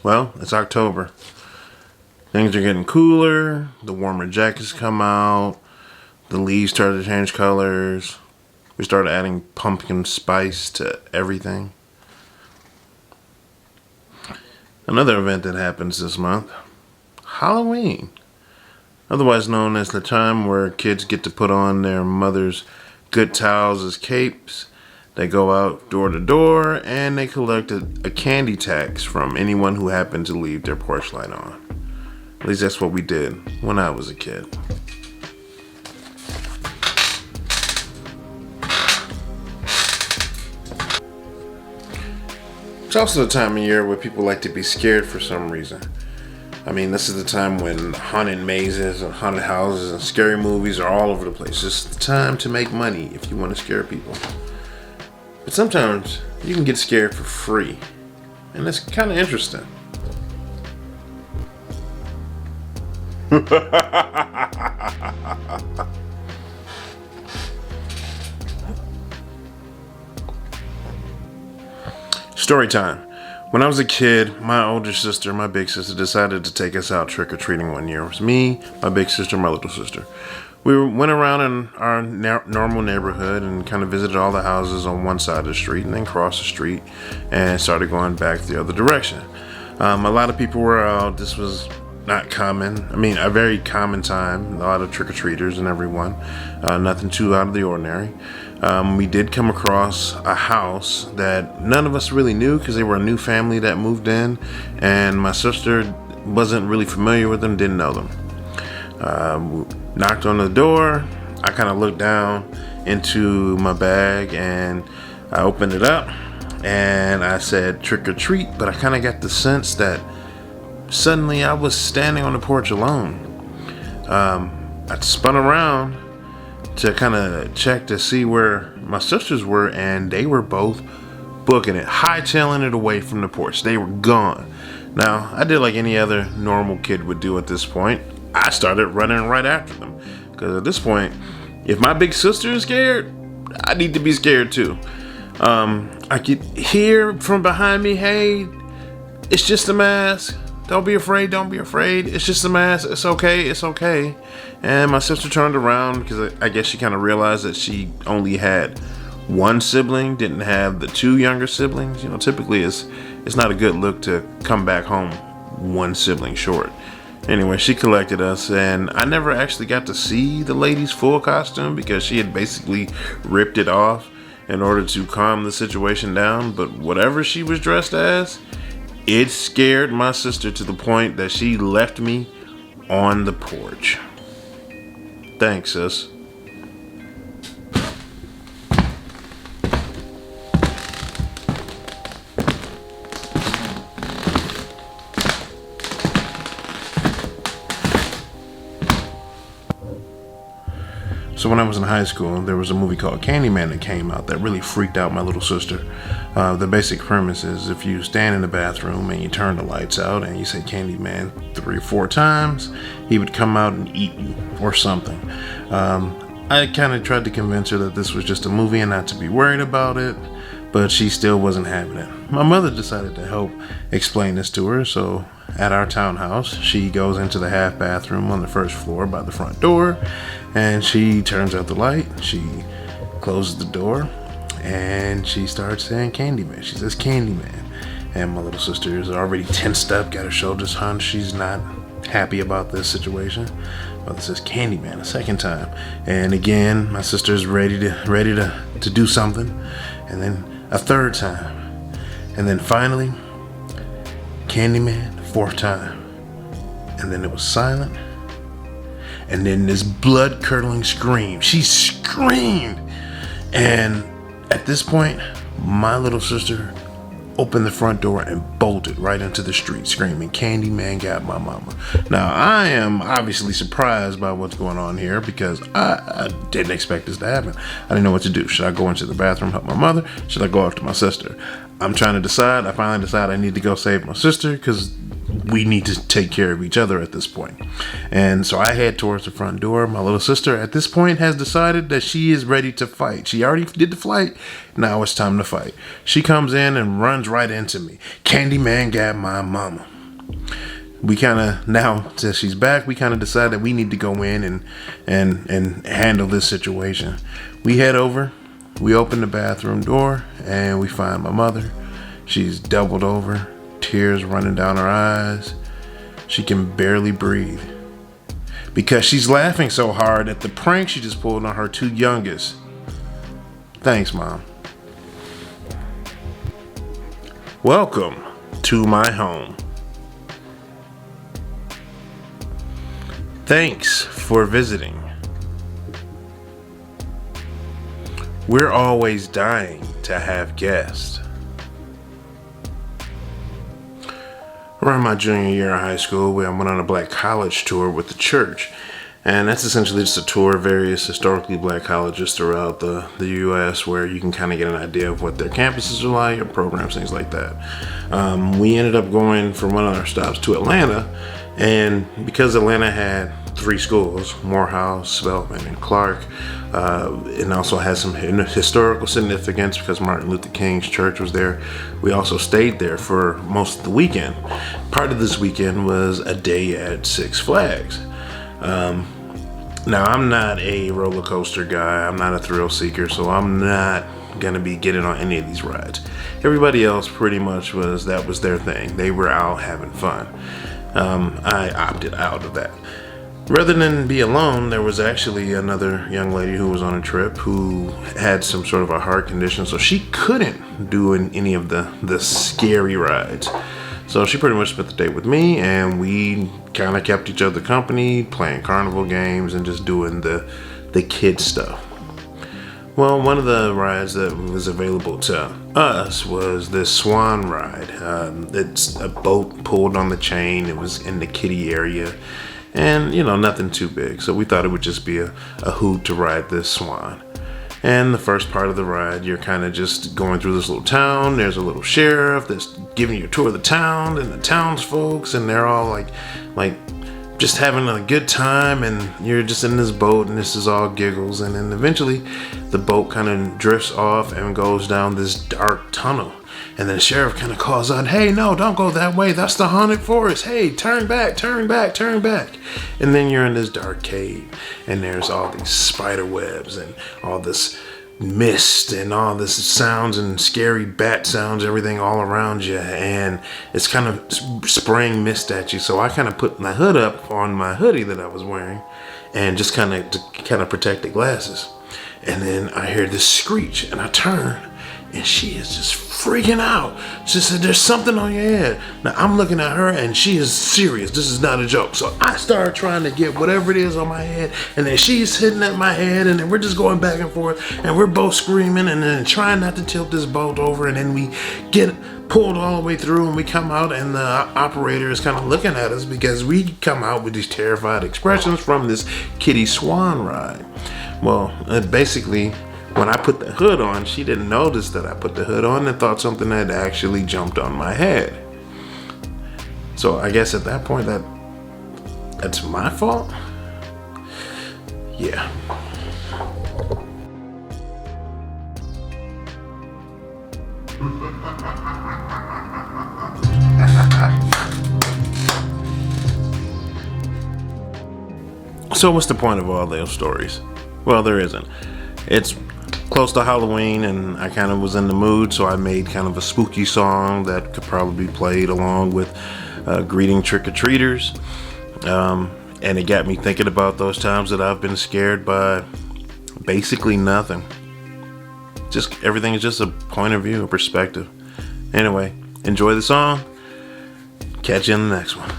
Well, it's October. Things are getting cooler. The warmer jackets come out. The leaves started to change colors. We started adding pumpkin spice to everything. Another event that happens this month, Halloween. Otherwise known as the time where kids get to put on their mother's good towels as capes. They go out door to door and they collect a candy tax from anyone who happened to leave their porch light on. At least that's what we did when I was a kid. It's also the time of year where people like to be scared for some reason. I mean, this is the time when haunted mazes and haunted houses and scary movies are all over the place. It's the time to make money if you want to scare people. But sometimes you can get scared for free. And it's kind of interesting. Story time. When I was a kid, my older sister, my big sister, decided to take us out trick-or-treating one year. It was me, my big sister, my little sister. We went around in our normal neighborhood and kind of visited all the houses on one side of the street and then crossed the street and started going back the other direction. A lot of people were out. This was not common. I mean, a very common time. A lot of trick-or-treaters and everyone. Nothing too out of the ordinary. We did come across a house that none of us really knew because they were a new family that moved in, and my sister wasn't really familiar with them, didn't know them. Knocked on the door. I kind of looked down into my bag and I opened it up and I said trick or treat, but I kind of got the sense that suddenly I was standing on the porch alone. I spun around to kind of check to see where my sisters were, and they were both booking it, hightailing it away from the porch. They were gone. Now, I did like any other normal kid would do at this point. I started running right after them, because at this point, if my big sister is scared, I need to be scared too. I could hear from behind me, hey, it's just a mask. Don't be afraid, don't be afraid. It's just a mask. It's okay, it's okay. And my sister turned around because I guess she kind of realized that she only had one sibling, didn't have the two younger siblings. You know, typically it's not a good look to come back home one sibling short. Anyway, she collected us, and I never actually got to see the lady's full costume because she had basically ripped it off in order to calm the situation down. But whatever she was dressed as, it scared my sister to the point that she left me on the porch. Thanks, sis. So when I was in high school, there was a movie called Candyman that came out that really freaked out my little sister. The basic premise is if you stand in the bathroom and you turn the lights out and you say Candyman 3 or 4 times, he would come out and eat you or something. I kind of tried to convince her that this was just a movie and not to be worried about it, but she still wasn't having it. My mother decided to help explain this to her, so at our townhouse, she goes into the half bathroom on the first floor by the front door, and she turns out the light, she closes the door, and she starts saying Candyman. She says Candyman. And my little sister is already tensed up, got her shoulders hunched. She's not happy about this situation. Mother says Candyman a second time. And again, my sister's ready to do something. And then a third time. And then finally, Candyman, 4th time. And then it was silent. And then this blood-curdling scream. She screamed. And at this point, my little sister opened the front door and bolted right into the street screaming, Candyman got my mama. Now, I am obviously surprised by what's going on here because I didn't expect this to happen. I didn't know what to do. Should I go into the bathroom, help my mother? Should I go after my sister? I'm trying to decide. I finally decide I need to go save my sister because we need to take care of each other at this point. And so I head towards the front door. My little sister at this point has decided that she is ready to fight. She already did the flight. Now it's time to fight. She comes in and runs right into me. Candyman got my mama. we kind of, now since she's back, we kind of decided we need to go in and handle this situation. We head over, we open the bathroom door, and we find my mother. She's doubled over, tears running down her eyes. She can barely breathe because she's laughing so hard at the prank she just pulled on her two youngest. Thanks, Mom. Welcome to my home. Thanks for visiting. We're always dying to have guests. Around my junior year of high school, we went on a black college tour with the church. And that's essentially just a tour of various historically black colleges throughout the U.S. where you can kind of get an idea of what their campuses are like, or programs, things like that. We ended up going from one of our stops to Atlanta, and because Atlanta had 3 schools, Morehouse, Spelman, and Clark, it also has some historical significance because Martin Luther King's church was there. We also stayed there for most of the weekend. Part of this weekend was a day at Six Flags. Now, I'm not a roller coaster guy. I'm not a thrill seeker, so I'm not gonna be getting on any of these rides. Everybody else pretty much that was their thing. They were out having fun. I opted out of that. Rather than be alone, there was actually another young lady who was on a trip who had some sort of a heart condition, so she couldn't do any of the scary rides. So she pretty much spent the day with me, and we kind of kept each other company, playing carnival games and just doing the kid stuff. Well, one of the rides that was available to us was this swan ride. It's a boat pulled on the chain. It was in the kiddie area, and nothing too big. So we thought it would just be a hoot to ride this swan. And the first part of the ride, you're kind of just going through this little town. There's a little sheriff that's giving you a tour of the town and the townsfolks, and they're all like just having a good time, and you're just in this boat, and this is all giggles. And then eventually the boat kind of drifts off and goes down this dark tunnel. And then the sheriff kind of calls out, "Hey, no, don't go that way. That's the haunted forest. Hey, turn back, turn back, turn back." And then you're in this dark cave, and there's all these spider webs and all this mist and all this sounds and scary bat sounds, everything all around you. And it's kind of spraying mist at you. So I kind of put my hood up on my hoodie that I was wearing, and just kind of protect the glasses. And then I hear this screech, and I turn, and she is just freaking out. She said, "There's something on your head." Now I'm looking at her, and she is serious. This is not a joke. So I start trying to get whatever it is on my head, and then she's hitting at my head, and then we're just going back and forth, and we're both screaming, and then trying not to tilt this boat over. And then we get pulled all the way through, and we come out, and the operator is kind of looking at us because we come out with these terrified expressions from this kiddie swan ride. Well, basically, when I put the hood on, she didn't notice that I put the hood on and thought something had actually jumped on my head. So I guess at that point that's my fault? Yeah. So what's the point of all those stories? Well, there isn't. It's close to Halloween, and I kind of was in the mood, so I made kind of a spooky song that could probably be played along with greeting trick-or-treaters. And it got me thinking about those times that I've been scared by basically nothing. Just everything is just a point of view, a perspective. Anyway, enjoy the song. Catch you in the next one.